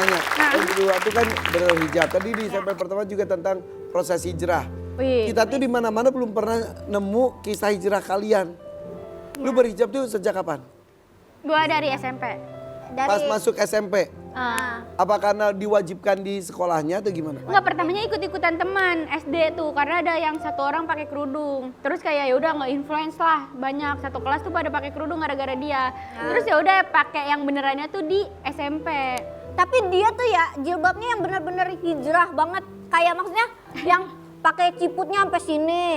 nanya. Kedua itu kan berhijab. Tadi di SMP pertama juga tentang proses hijrah. Kita tuh di mana-mana belum pernah nemu kisah hijrah kalian. Lu berhijab tuh sejak kapan? Gua dari SMP. Pas masuk SMP. Apa karena diwajibkan di sekolahnya atau gimana? Enggak, pertamanya ikut-ikutan teman SD tuh karena ada yang satu orang pakai kerudung. Terus kayak ya udah nggak influence lah, banyak satu kelas tuh pada pakai kerudung gara-gara dia. Terus ya udah pakai yang benerannya tuh di SMP. Tapi dia tuh ya jilbabnya yang bener-bener hijrah banget. Kayak maksudnya yang pakai ciputnya sampai sini.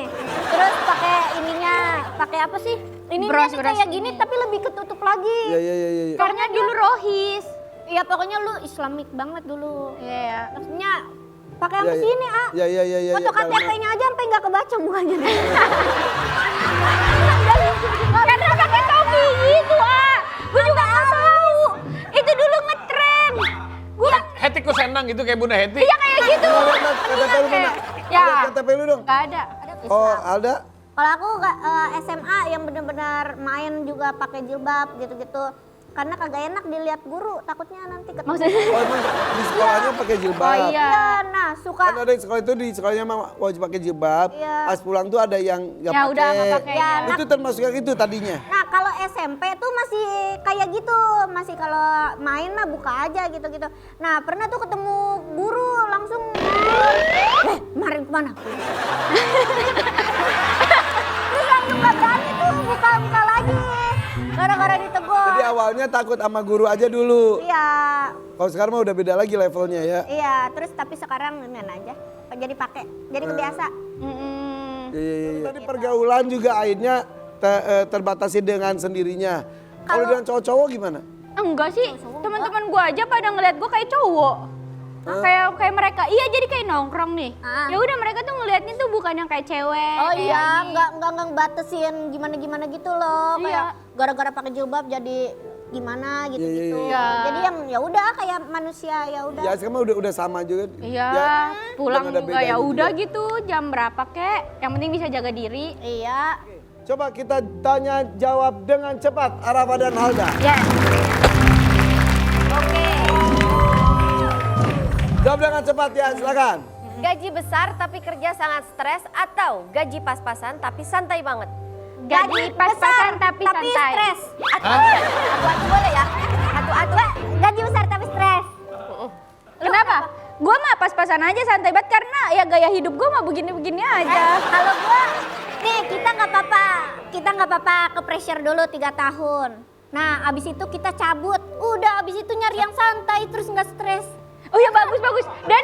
Terus pakai ininya, pakai apa sih? Ininya tuh kayak gini tapi lebih ketutup lagi. Iya. Karena dulu rohis. Iya pokoknya lu Islamik banget dulu. Iya. Maksudnya pakai sampai sini, ah. Iya. Foto KTP-nya aja sampai nggak kebaca mukanya. Karena pakai topi gitu, gue juga nggak tahu. Itu dulu ngetren. Gue Heti kok senang gitu kayak Bunda Heti? iya kayak gitu. KTP lu mana? Ya. KTP lu dong? Nggak ada. Oh, ada? Kalau aku SMA yang benar-benar main juga pakai jilbab gitu-gitu. Karena kagak enak dilihat guru, takutnya nanti ketemu. Maksudnya? Oh, emang di sekolahnya pakai jilbab? Oh iya. Iya, nah suka. Kan ada yang sekolah itu di sekolahnya emang wajib pakai jilbab. Iya. Pas pulang tuh ada yang nggak Ya pakai. udah nggak pakai. Ya, Itu termasuk yang itu tadinya. Nah kalau SMP tuh masih kayak gitu, masih kalau main mah buka aja gitu-gitu. Nah pernah tuh ketemu guru langsung, kemarin kemana? Terus langsung gak berani tuh buka-buka lagi, gara-gara ditegur. Jadi awalnya takut sama guru aja dulu. Iya, Kalau sekarang mah udah beda lagi levelnya ya. iya. Terus tapi sekarang nenek aja, jadi pakai, jadi kebiasa. Iya. Tadi pergaulan juga akhirnya terbatasi dengan sendirinya. Kalau dengan cowok-cowok gimana? Enggak sih, teman-teman gue aja pada ngeliat gue kayak cowok. Kayak mereka, iya jadi kayak nongkrong nih. Ya udah mereka tuh ngeliatnya tuh bukan yang kayak cewek. Oh kayak iya, ini. nggak ngebatasin gimana-gimana gitu loh. Iya. Kayak gara-gara pakai jilbab jadi gimana gitu-gitu. Iya. Jadi yang ya udah kayak manusia ya udah. Ya sekarang udah sama juga. Iya, Ya, pulang udah nggak ada juga ya bedanya udah juga. gitu, jam berapa kek, yang penting bisa jaga diri. Iya. Coba kita tanya jawab dengan cepat Arafa dan Halda. Ya. Jawab dengan cepat ya, silakan. Gaji besar tapi kerja sangat stres atau gaji pas-pasan tapi santai banget? Gaji pas-pasan tapi santai. stres. Atu-atu boleh ya? Atu-atu. Gaji besar tapi stres. Kenapa? Gue mah pas-pasan aja santai banget karena ya gaya hidup gue mah begini-begini aja. Kalau gua nih kita nggak apa-apa ke pressure dulu 3 tahun. Nah abis itu kita cabut, udah abis itu nyari yang santai terus nggak stres. Oh ya bagus. Dan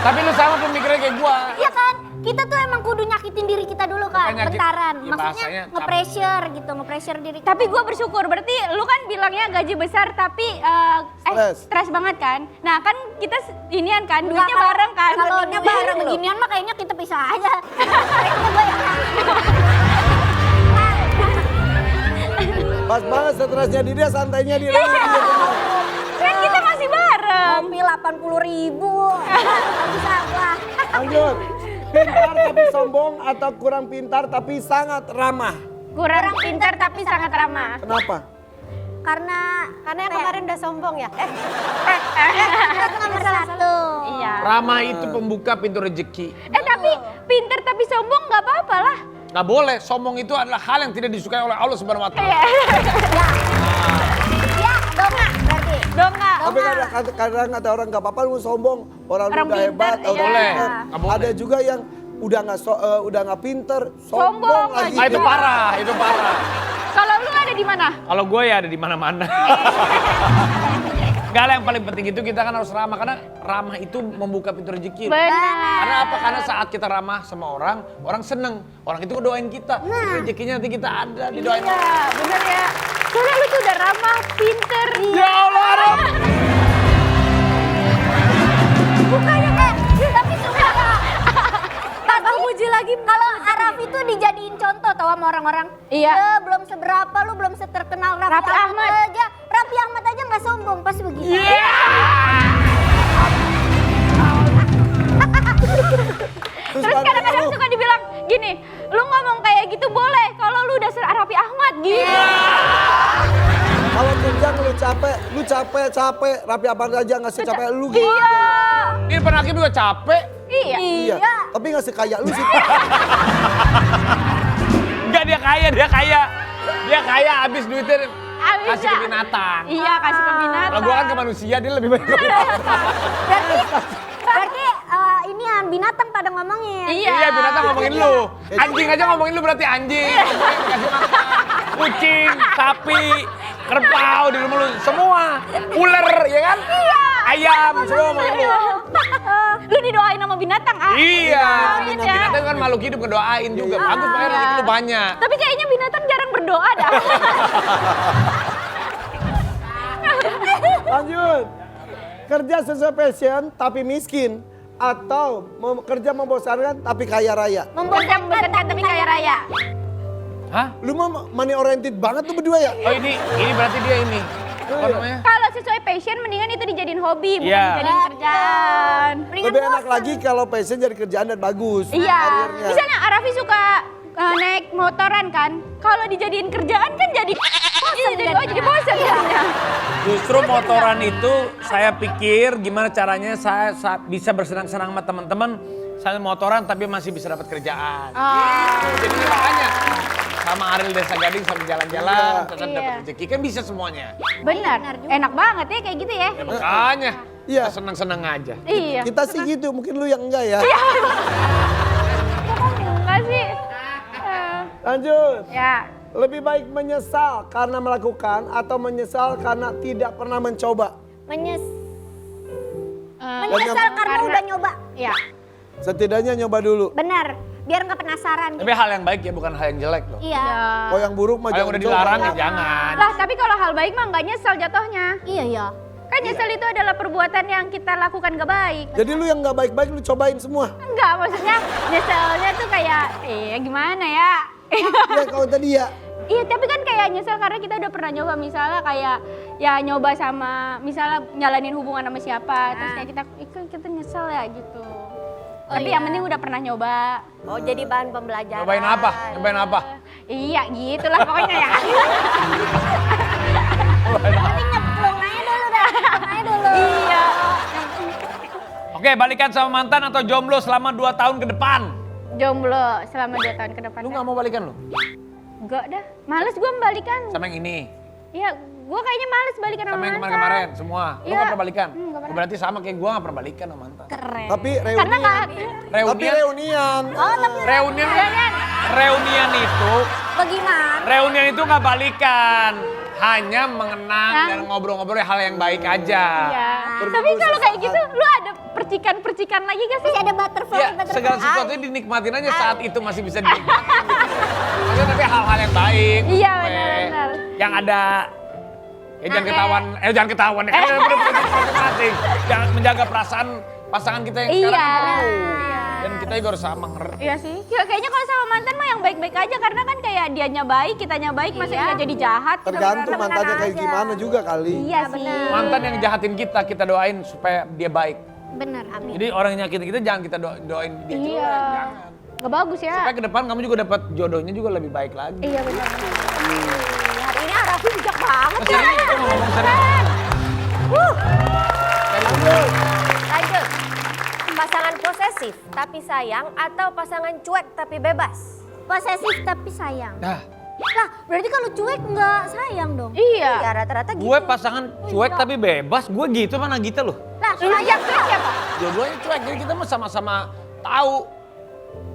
Tapi lu sama pemikirannya kayak gua. Iya kan, kita tuh emang kudu nyakitin diri kita dulu kan, Bukan nyakit, bentaran. ya Maksudnya bahasanya nge-pressure gitu, nge-pressure diri kita. tapi gue bersyukur, berarti lu kan bilangnya gaji besar tapi stres banget kan? Nah kan kita inian kan, Enggak, duitnya bareng kan? Kalau duitnya bareng beginian mah kayaknya kita pisah aja. Kayaknya gue yang Pas banget stresnya di dia, santainya di Kan kita masih bareng. kopi 80.000. Nggak bisa gua. Lanjut. Pintar tapi sombong atau kurang pintar tapi sangat ramah? Kurang pintar tapi sangat ramah. Kenapa? Karena Yang kemarin udah sombong ya? kita tuh nomor 1. Iya. Ramah itu pembuka pintu rezeki. Tapi pintar tapi sombong nggak apa-apa lah. Nggak boleh, sombong itu adalah hal yang tidak disukai oleh Allah Subhanahu wa Ta'ala. Ya, dongak berarti. Dongak. Tapi kadang kata orang nggak apa-apa lu sombong, orang lu Orang udah hebat, pintar, udah iya. Boleh, pintar. nggak boleh. Ada juga yang udah nggak pinter, Sombong sombong lagi. lagi. Itu parah, itu parah. Kalau lu ada di mana? Kalau gue ya ada di mana-mana. Gak lah, yang paling penting itu kita kan harus ramah, karena ramah itu membuka pintu rezeki. Benar. Karena apa? Karena saat kita ramah sama orang, orang seneng. Orang itu doain kita. Rezekinya nanti kita ada, didoain. Iya, bener ya. Soalnya lu tuh udah ramah, pinter. Ya Allah, Arab. Bukannya tapi suka. Tapi muji lagi. Kalau Araf itu dijadiin contoh tau sama orang-orang. Iya. Ya, belum seberapa, lu belum seterkenal Raffi Ahmad. aja. Raffi Ahmad aja nggak sombong pas begitu. Iya. Terus kadang-kadang suka dibilang gini, lu ngomong kayak gitu boleh kalau lu udah Raffi Ahmad gitu. Kalau kerja ngeliat lu capek, Raffi Ahmad aja nggak secapek lu gitu. Ini penakib juga capek. Iya. Tapi nggak sekaya lu sih. Enggak, dia kaya. Dia kaya habis duitnya kasih ke binatang. Iya, kasih ke binatang. Kalau gua kan ke manusia, dia lebih banyak ke binatang. Berarti ini binatang pada ngomongin. Iya, binatang ngomongin lu. Anjing aja ngomongin lu berarti anjing. Kasih makan. Kucing, sapi, kerbau di rumah lu. Semua. Ular, ya kan? Iya. Ayam, semua ngomongin lu. Lu didoain sama binatang, Iya. Binatang kan makhluk hidup, ngedoain juga. Bagus makanya rezeki lu banyak. Tapi kayaknya binatang jarang berdoa dah. Lanjut. Kerja sesuai passion tapi miskin. Atau kerja membosankan tapi kaya raya. Membosankan tapi kaya raya. Hah? Lu mah money oriented banget tuh berdua ya? Oh ini berarti dia ini. Apa namanya? Kalau sesuai passion mendingan itu dijadiin hobi, bukan Iya. dijadiin kerjaan. Lebih enak lagi kalau passion jadi kerjaan dan bagus. Iya. karirnya. Misalnya Arafi suka naik motoran kan. Kalau dijadiin kerjaan kan jadi jadi bosan jadinya. Justru motoran itu saya pikir gimana caranya saya bisa bersenang-senang sama teman-teman. Saya motoran tapi masih bisa dapat kerjaan. Jadi makanya sama Ariel Desa Gading sambil jalan-jalan, tetap dapat rezeki kan bisa semuanya. Benar. Enak banget ya kayak gitu ya. Ya, makanya Iya. kita senang-senang aja. Iya. Kita sih gitu, mungkin lu yang enggak ya. Enggak sih. Lanjut. Ya. Lebih baik menyesal karena melakukan atau menyesal karena tidak pernah mencoba. Menyesal karena udah nyoba. Ya. Setidaknya nyoba dulu. Benar. Biar nggak penasaran. Tapi hal yang baik ya bukan hal yang jelek loh. Iya. Kalau yang buruk mah Kalau yang jangan udah coba. dilarang ya jangan. Lah, tapi kalau hal baik mah nggak nyesel jatuhnya. Iya ya. Kan nyesel itu adalah perbuatan yang kita lakukan gak baik. Jadi lu yang nggak baik-baik lu cobain semua. Enggak, maksudnya nyeselnya tuh kayak, gimana ya? Ya kalau tadi ya. Iya, tapi kan kayak nyesel karena kita udah pernah nyoba. Misalnya kayak, ya nyoba sama, misalnya nyalanin hubungan sama siapa. Terus kayak kita nyesel ya gitu. Tapi yang penting udah pernah nyoba. Oh, jadi bahan pembelajaran. Nyobain apa? Nyobain apa? Iya, gitulah pokoknya ya. Tapi nyemplung aja dulu dah. Nyemplung aja dulu. Iya. Oke, balikan sama mantan atau jomblo selama 2 tahun ke depan? Jomblo selama 2 tahun ke depan. Lu gak mau balikan lu? Enggak dah, males gue membalikan. Sama yang ini? Iya, gue kayaknya males balikan sama Sama yang mantan. kemarin-kemarin semua? Lu Iya. gak pernah balikan? Nggak pernah. Berarti sama kayak gua gak pernah balikan sama mantan. Keren. Tapi Karena reunian. nggak, Tapi reunian. Oh, tapi Reunian itu bagaimana? reunian itu nggak balikan, hanya mengenang dan ngobrol-ngobrol hal yang baik aja. iya. Tapi kalau kayak gitu, lu ada percikan-percikan lagi gak sih? Masih ada butterfly. Ya, segala sesuatu dinikmatin aja saat itu masih bisa dinikmatin. Maksudnya tapi hal-hal yang baik. Iya, gue, benar-benar. Yang ada, ya jangan ketahuan, jangan ketahuan ya. Kan udah masing-masing. Jangan menjaga perasaan pasangan kita yang sekarang Iya. itu perlu. Dan kita juga harus sama ngerti. Iya sih. Kayaknya kalau sama mantan mah yang baik-baik aja karena kan kayak dianya baik, kitanya baik, masa Iya. kita jadi jahat. Tergantung mantannya kayak aja. gimana juga kali. Iya sih. Mantan yang jahatin kita doain supaya dia baik. Bener, amin. Jadi orang yang nyakitin kita jangan kita doain dia jelek. Iya. Jangan. Gak bagus ya. Supaya ke depan kamu juga dapat jodohnya juga lebih baik lagi. Iya benar. Hari ini Arafi bijak banget. Serius, kita mau ngomong serius. Lanjut. Pasangan posesif tapi sayang atau pasangan cuek tapi bebas? Posesif tapi sayang. Nah, Lah, berarti kalau cuek nggak sayang dong? Iya. Ya rata-rata gitu. gue pasangan cuek tapi bebas, gue gitu mana gitu loh. Lah, Lu yang cuek siapa? Dua-duanya cuek, jadi kita mah sama-sama tahu.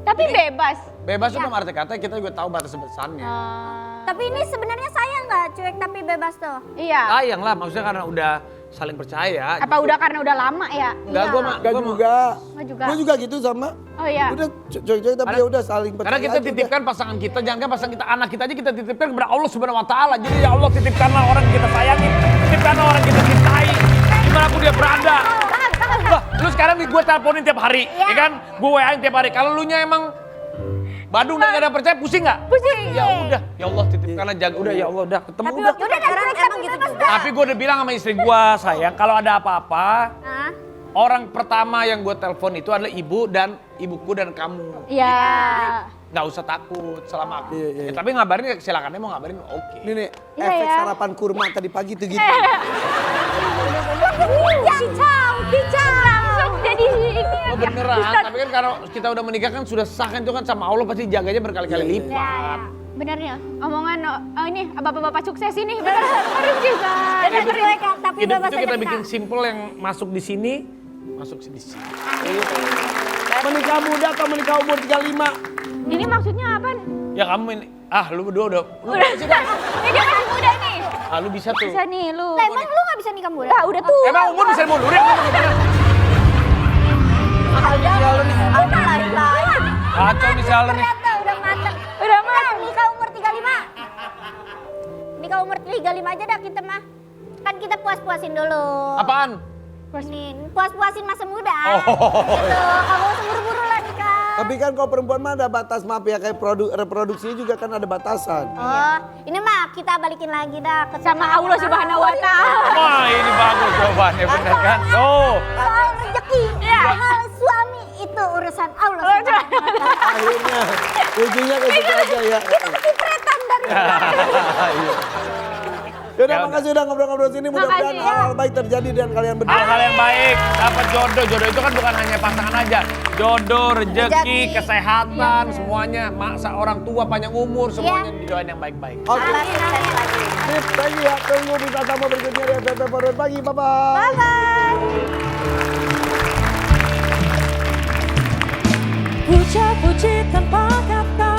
Tapi bebas. Bebas itu dalam arti kata kita juga tahu batas-batasannya. tapi ini sebenarnya sayang nggak cuek tapi bebas tuh? Iya. Sayang lah, maksudnya karena udah saling percaya. Apa udah karena udah lama ya? Enggak, gue mah. Enggak juga. Enggak juga. Gue juga gitu sama. Oh iya. Udah cuek-cuek tapi ya udah saling percaya. Karena kita aja titipkan pasangan kita, jangan pasangan kita, anak kita aja kita titipkan kepada Allah Subhanahu Wa Taala. Jadi ya Allah titipkanlah orang yang kita sayangi, titipkanlah orang yang kita cintai, dimanapun dia berada. Lah, lu sekarang nih gue teleponin tiap hari, ya kan? Gue WA-in tiap hari. Kalau lu nya emang Badung dan gak ada percaya, pusing gak? Pusing. Ya udah, ya Allah titipkanlah jaga. Udah ya Allah, udah ketemu udah. Udah sekarang emang gitu juga. Tapi gue udah bilang sama istri gue, sayang, kalau ada apa-apa, Hah? orang pertama yang gue telepon itu adalah ibu dan ibuku dan kamu. Iya. nggak usah takut selama aku. Iya. Ya, tapi ngabarin silakan mau ngabarin oke. Ini nih, Iya, efek ya. sarapan kurma tadi pagi tuh gitu. Langsung jadi ini. Oh beneran, tapi kan kalau kita udah menikah kan sudah sah kan itu kan sama Allah pasti jaganya berkali-kali Iya, lipat. Ya. Bener ya, omongan ini bapak-bapak sukses ini bener harus juga. Dan cuek ya, tapi Hidup bebas itu aja kita bikin simple yang masuk di sini, masuk di sini. Menikah muda atau menikah umur 35? Ini maksudnya apa? Ya kamu ini, lu berdua udah. Udah, ini dia masih muda nih. Lu bisa tuh. Bisa nih lu. Lah, emang lu gak bisa nikah muda? Nah, udah tuh. Emang umur bisa mundurin apa gimana? Ada lain-lain. Kacau nih Shalon nih. Ternyata udah mateng. Udah mateng. Nikah umur 35. Nikah umur 35 aja dah kita mah. Kan kita puas-puasin dulu. Apaan? Puas-puasin masa muda. Oh. Gitu. Kamu buru-buru lah nikah. Tapi kan kalau perempuan mah ada batas, maaf ya, kayak reproduksinya juga kan ada batasan. Oh, ini mah kita balikin lagi dah ke Sama Allah Subhanahu wa Ta'ala. Wah ini bagus jawabannya bener kan? Oh. Soal rezeki, hal suami itu urusan Allah Subhanahu wa Ta'ala. Akhirnya, ujungnya kayak gitu aja ya. Kita kecipratan dari Yaudah, Ya makasih udah ngobrol-ngobrol sini. Mudah-mudahan Makasih, ya. hal-hal baik terjadi dengan kalian berdua. Hal-hal yang baik, dapat jodoh. Jodoh itu kan bukan hanya pasangan aja. Jodoh, rezeki, kesehatan, semuanya. Masa orang tua panjang umur, semuanya didoain yang baik-baik. Oke, Lagi. sip, thank you ya. Tunggu di tamu berikutnya di FTV Forward Pagi. Bye-bye. Bye-bye. Puja puji tanpa kata